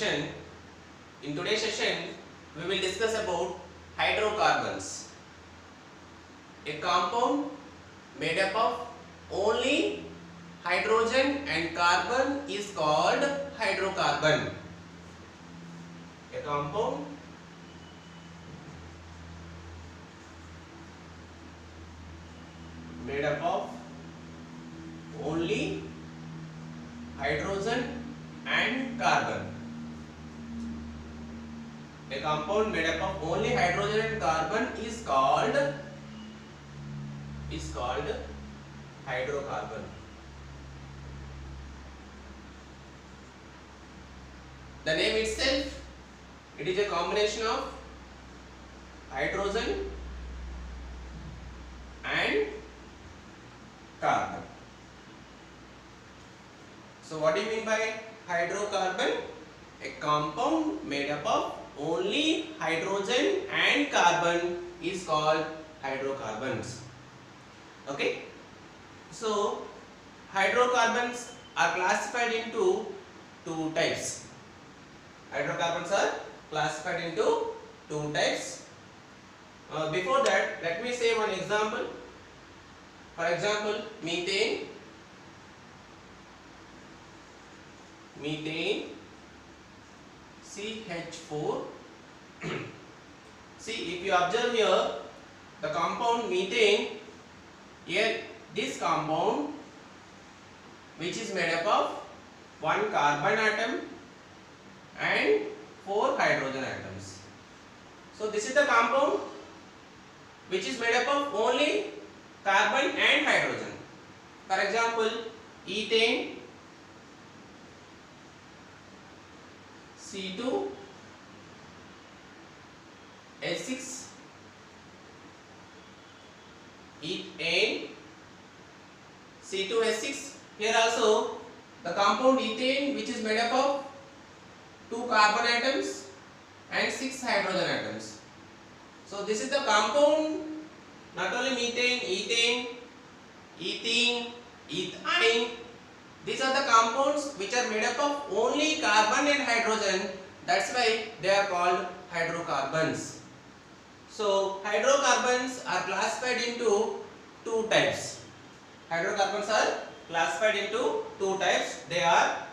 session. In today's session, we will discuss about hydrocarbons. A compound made up of only hydrogen and carbon is called hydrocarbon. A compound made up of only hydrogen and carbon. A compound made up of only hydrogen and carbon is called hydrocarbon. The name itself, it is a combination of hydrogen and carbon. So what do you mean by hydrocarbon? A compound made up of only hydrogen and carbon is called hydrocarbons. Okay? So hydrocarbons are classified into two types. Hydrocarbons are classified into two types. Before that, let me say one example. For example, methane, CH4. See, if you observe here, the compound methane, here this compound, which is made up of one carbon atom and 4 hydrogen atoms. So this is the compound which is made up of only carbon and hydrogen. For example, ethane, C2H6, ethane, C2H6. Here also the compound ethane, which is made up of 2 carbon atoms and 6 hydrogen atoms. So this is the compound, not only methane, ethane, ethene, ethine. These are the compounds which are made up of only carbon and hydrogen. That's why they are called hydrocarbons. So hydrocarbons are classified into two types. Hydrocarbons are classified into two types. They have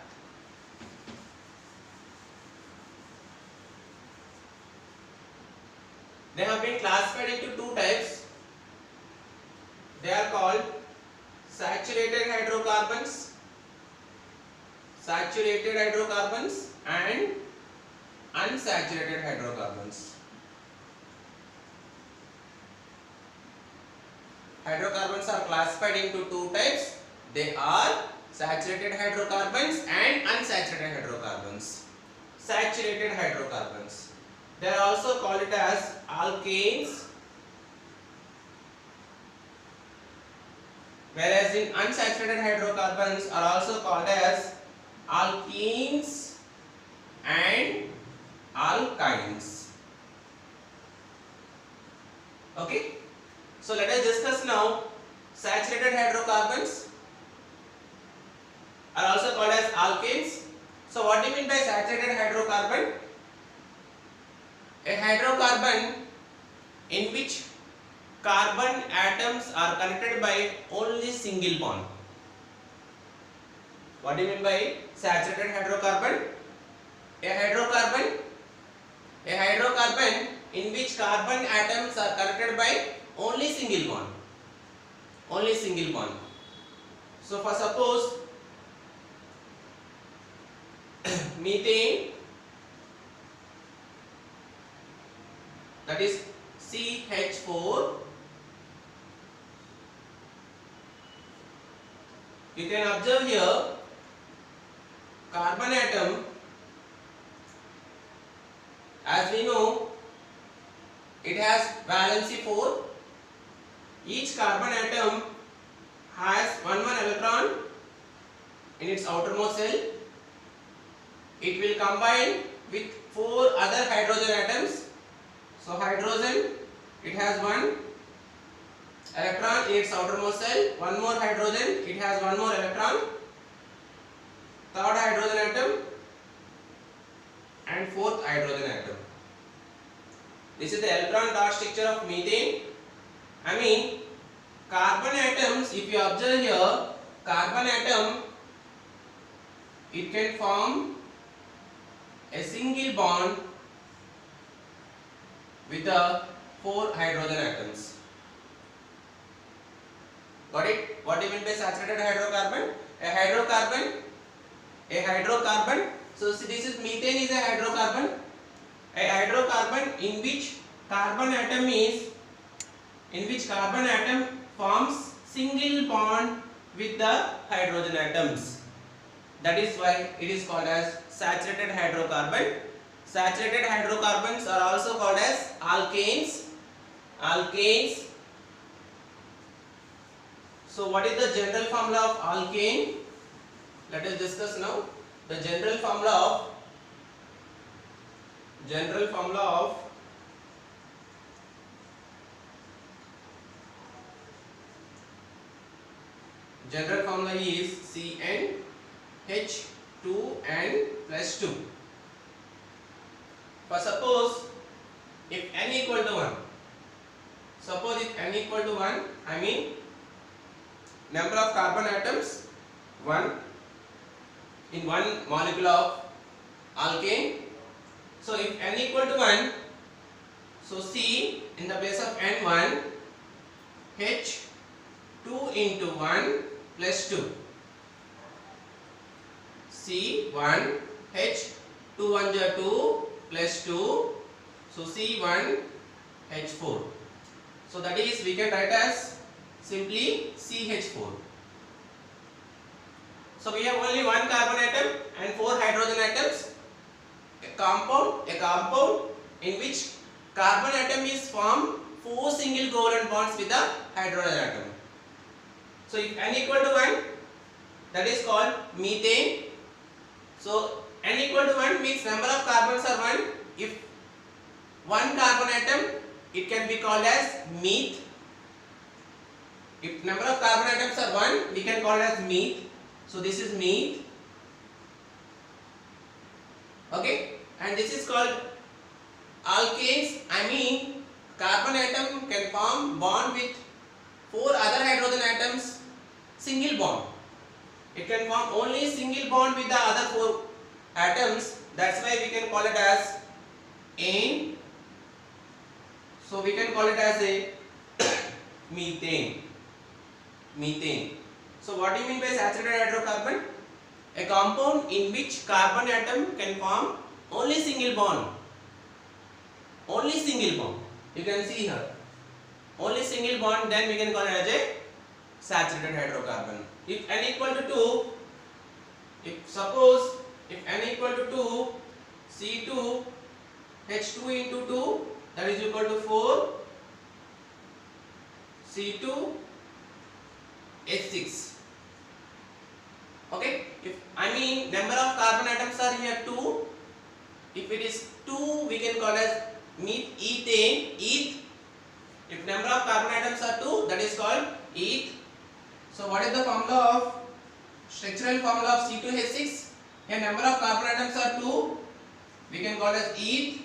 been classified into two types. They are called saturated hydrocarbons and unsaturated hydrocarbons. Hydrocarbons are classified into two types. They are saturated hydrocarbons and unsaturated hydrocarbons. Saturated hydrocarbons, they are also called it as alkanes, whereas in unsaturated hydrocarbons are also called as alkenes and alkynes. Okay, so let us discuss now. Saturated hydrocarbons are also called as alkanes. So what do you mean by saturated hydrocarbon? A hydrocarbon in which carbon atoms are connected by only single bond. What do you mean by saturated hydrocarbon? A hydrocarbon in which carbon atoms are connected by only single bond. Only single bond. So for suppose methane, that is CH4, you can observe here carbon atom. As we know, it has valency 4. Each carbon atom has one electron in its outermost shell. It will combine with 4 other hydrogen atoms. So hydrogen, it has 1 electron in its outermost shell. One more hydrogen, it has 1 more electron. Third hydrogen atom, and fourth hydrogen atom. This is the electron dot structure of methane. I mean, carbon atoms, if you observe here, carbon atom, it can form a single bond with the 4 hydrogen atoms. Got it? What do you mean by saturated hydrocarbon? A hydrocarbon. So see, this is methane is a hydrocarbon. A hydrocarbon in which carbon atom forms single bond with the hydrogen atoms. That is why it is called as saturated hydrocarbon. Saturated hydrocarbons are also called as alkanes. So what is the general formula of alkane? Let us discuss now. The general formula of is CnH2n plus 2. For suppose if n equal to 1, I mean number of carbon atoms 1 in one molecule of alkane. So if n equal to 1, so C in the place of n1, H2 into 1 plus 2. C1 H2 1 is 2 plus 2. So C1 H4. So that is, we can write as simply CH4. So we have only one carbon atom and 4 hydrogen atoms. A compound in which carbon atom is formed 4 single covalent bonds with the hydrogen atom. So if n equal to 1, that is called methane. So n equal to 1 means number of carbons are 1. If one carbon atom, it can be called as meth. If number of carbon atoms are 1, we can call it as meth. So this is meth. Okay, and this is called alkanes. I mean, carbon atom can form bond with 4 other hydrogen atoms, single bond. It can form only single bond with the other 4 atoms. That's why we can call it as ane. So we can call it as a methane. So what do you mean by saturated hydrocarbon? A compound in which carbon atom can form only single bond. You can see here. Only single bond, then we can call it as a saturated hydrocarbon. If n equal to 2, suppose n equal to 2, C2 H2 into 2, that is equal to 4 C2 H6. Okay, if I mean number of carbon atoms are here 2. If it is 2, we can call as ethane. If number of carbon atoms are 2, that is called eth. So what is the structural formula of C2H6? Here number of carbon atoms are 2. We can call as eth,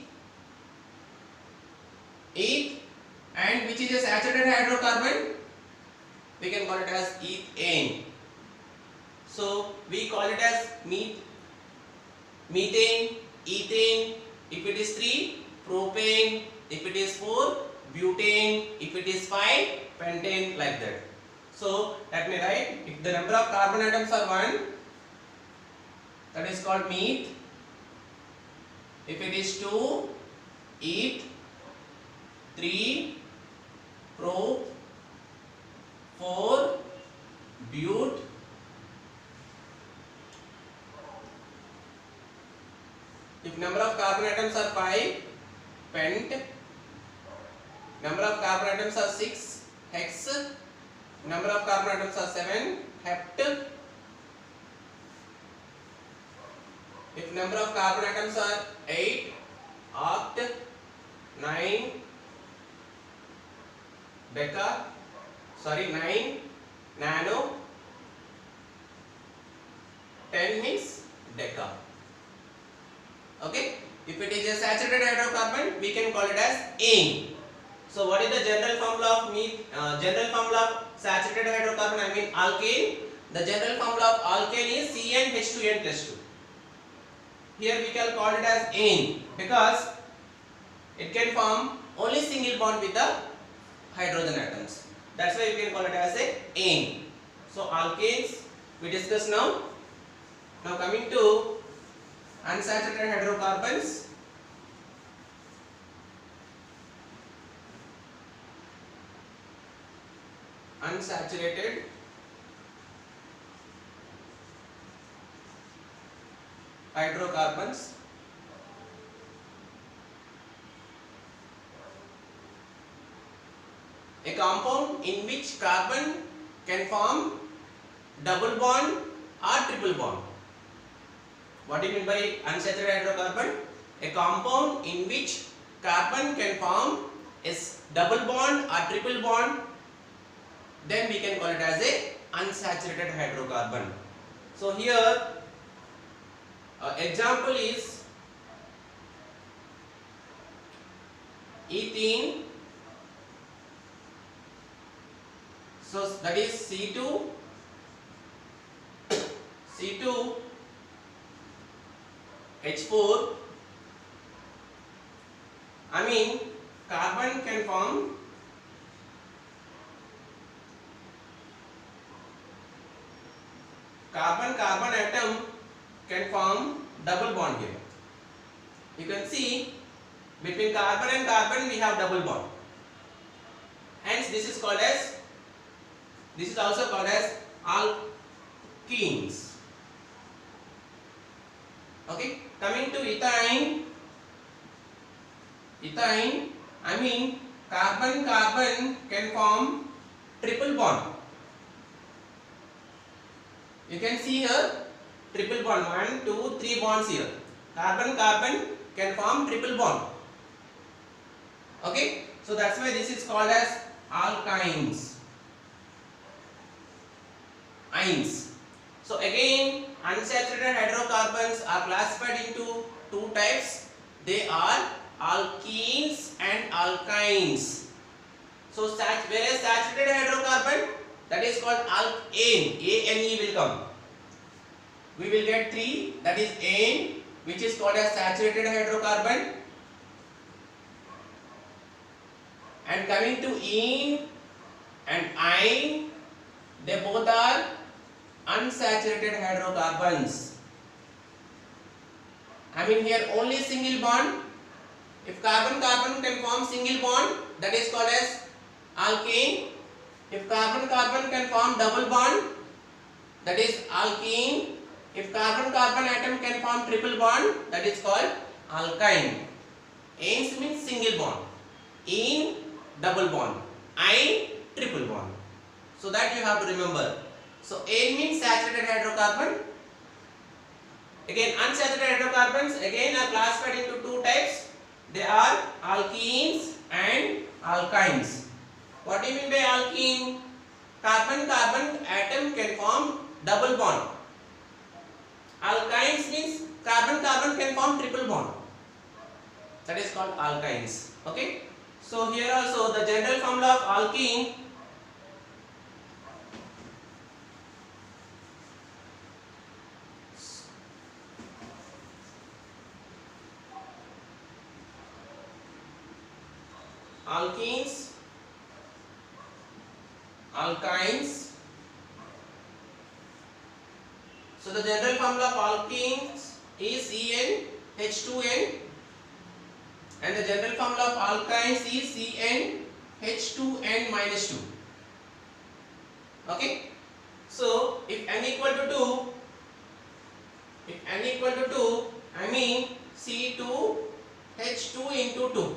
and which is a saturated hydrocarbon, we can call it as ethane. So we call it as methane, ethane. If it is 3, propane. If it is 4, butane. If it is 5, pentane, like that. So let me write, if the number of carbon atoms are 1, that is called meth. If it is 2, eth. 3, prop. 4, but. If number of carbon atoms are 5, pent. Number of carbon atoms are 6, hex. Number of carbon atoms are 7, hept. If number of carbon atoms are 8, oct. 9, deca. 9, nano. 10 means deca. Okay, If it is a saturated hydrocarbon, we can call it as ane. So what is the general formula of saturated hydrocarbon? I mean alkane. The general formula of alkane is CnH2n plus 2. Here we can call it as ane because it can form only single bond with the hydrogen atoms. That's why we can call it as a ane. So alkanes we discuss now. Now coming to unsaturated hydrocarbons. Unsaturated hydrocarbons. A compound in which carbon can form double bond or triple bond. What do you mean by unsaturated hydrocarbon? A compound in which carbon can form a double bond or triple bond, then we can call it as a unsaturated hydrocarbon. So here example is ethene. So that is C2 H4. I mean carbon can form carbon atom can form double bond here. You can see between carbon and carbon we have double bond. Hence this is also called as alkenes. Okay, coming to ethane. I mean carbon can form triple bond. You can see here triple bond, 1, 2, 3 bonds here. Carbon can form triple bond. Okay, so that's why this is called as alkynes. So again, unsaturated hydrocarbons are classified into two types. They are alkenes and alkynes. So whereas saturated hydrocarbon, that is called alkane. A-N-E will come. We will get 3, that is ane, which is called as saturated hydrocarbon. And coming to ene and ine, they both are unsaturated hydrocarbons. I mean here only single bond. If carbon can form single bond, that is called as alkane. If carbon can form double bond, that is alkene. If carbon atom can form triple bond, that is called alkyne. Anes means single bond, ene double bond, ine triple bond. So that you have to remember. So ane means saturated hydrocarbon. Again unsaturated hydrocarbons again are classified into two types. They are alkenes and alkynes. What do you mean by alkene? Carbon atom can form double bond. Alkynes means carbon can form triple bond. That is called alkynes. Okay. So here also the general formula of alkene alkenes, alkynes. So the general formula of alkenes is CnH2n and the general formula of alkynes is CnH2n minus 2. Okay. So if n equal to 2, I mean C2H2 into 2.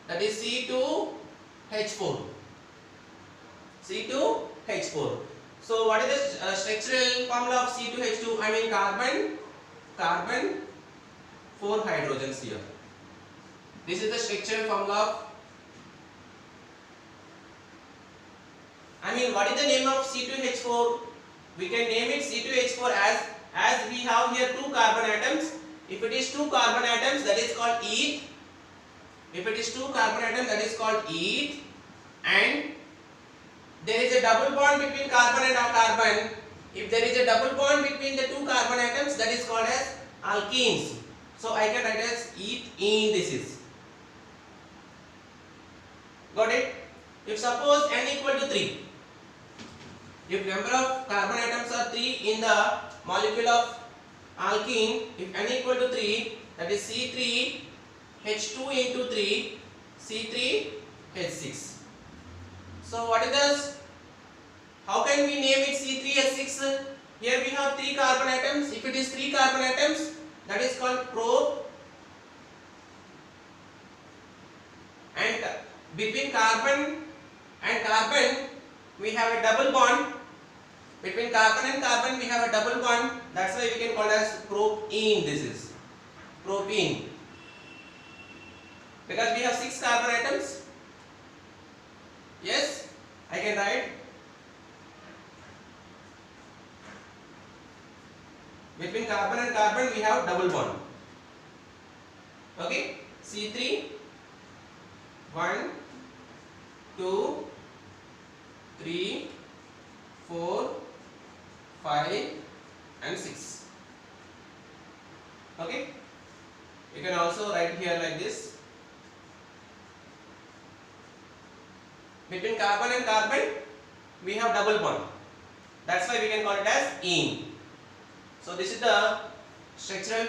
That is C2H4. So what is the structural formula of C2H2? I mean carbon, 4 hydrogens here. This is the structural formula of. I mean what is the name of C2H4? We can name it C2H4 as we have here 2 carbon atoms. if it is two carbon atoms, that is called eth. If it is two carbon atoms, that is called eth, and there is a double bond between carbon and carbon. If there is a double bond between the two carbon atoms, that is called as alkenes. So I can write as ethene. This is. Got it? If suppose n equal to 3, if number of carbon atoms are 3 in the molecule of alkene, if n equal to 3, that is C3H2 into 3 C3H6. So what is this? How can we name it C3H6? Here we have 3 carbon atoms. If it is 3 carbon atoms, that is called prop, and between carbon and carbon we have a double bond. Between carbon and carbon we have a double bond. That's why we can call it as propene. This is propene, because we have 6 carbon atoms. Yes, I can write between carbon and carbon we have double bond. Okay, C3, 1, 2, 3, 4, 5 and 6. Okay, you can also write here like this. Between carbon and carbon we have double bond. That's why we can call it as ene. So this is the structural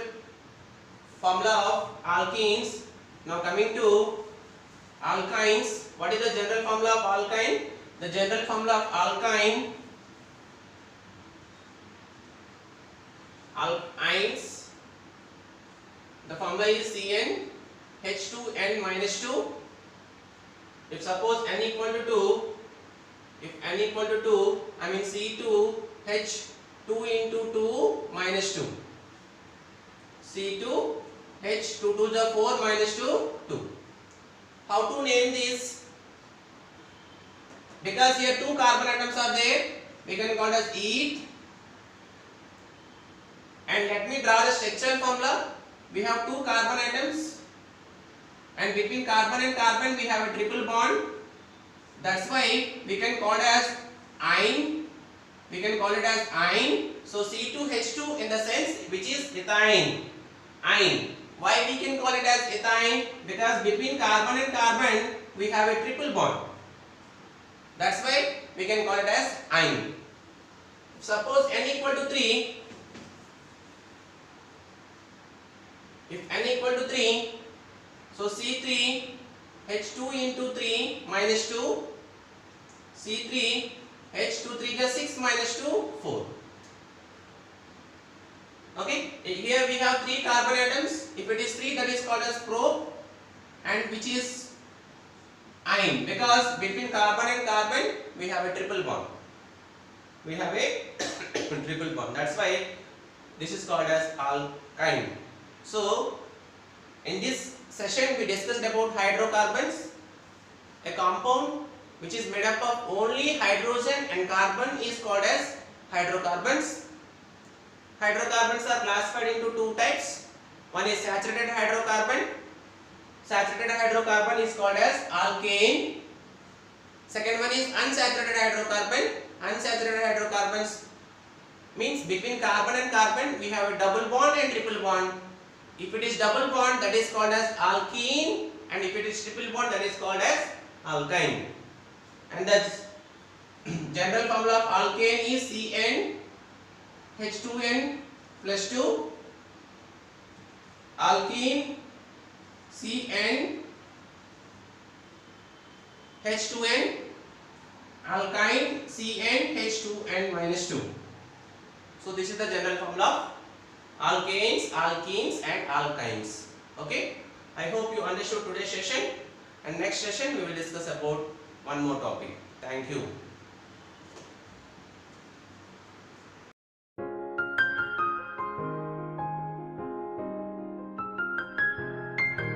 formula of alkenes. Now coming to alkynes. What is the general formula of alkyne? The general formula of alkynes, the formula is CnH2n minus 2. If suppose n equal to 2, if n equal to 2, I mean C2H2 into 2 minus 2. C2H2 to the 4 minus 2, 2. How to name this? Because here 2 carbon atoms are there, we can call it as eth. And let me draw the structural formula. We have 2 carbon atoms, and between carbon and carbon we have a triple bond. That's why we can call it as ine. We can call it as ine. So C2H2 in the sense which is ethine. Ine. Why we can call it as ethine? Because between carbon and carbon we have a triple bond. That's why we can call it as ine. Suppose n equal to 3. If n equal to 3, so C3H2 into 3 minus 2, C3H2 3 is 6 minus 2, 4. Okay, here we have 3 carbon atoms. If it is 3, that is called as prop, and which is ine, because between carbon and carbon we have a triple bond. We have a triple bond. That's why this is called as alkyne. So in this session we discussed about hydrocarbons. A compound which is made up of only hydrogen and carbon is called as hydrocarbons. Hydrocarbons are classified into 2 types. One is saturated hydrocarbon. Saturated hydrocarbon is called as alkane. Second one is unsaturated hydrocarbon. Unsaturated hydrocarbons means between carbon and carbon we have a double bond and triple bond. If it is double bond, that is called as alkene, and if it is triple bond, that is called as alkyne. And the general formula of alkane is CnH2n plus 2, alkene CnH2n, alkyne CnH2n minus 2. So this is the general formula of alkanes, alkenes and alkynes. Okay, I hope you understood today's session, and next session we will discuss about one more topic. Thank you.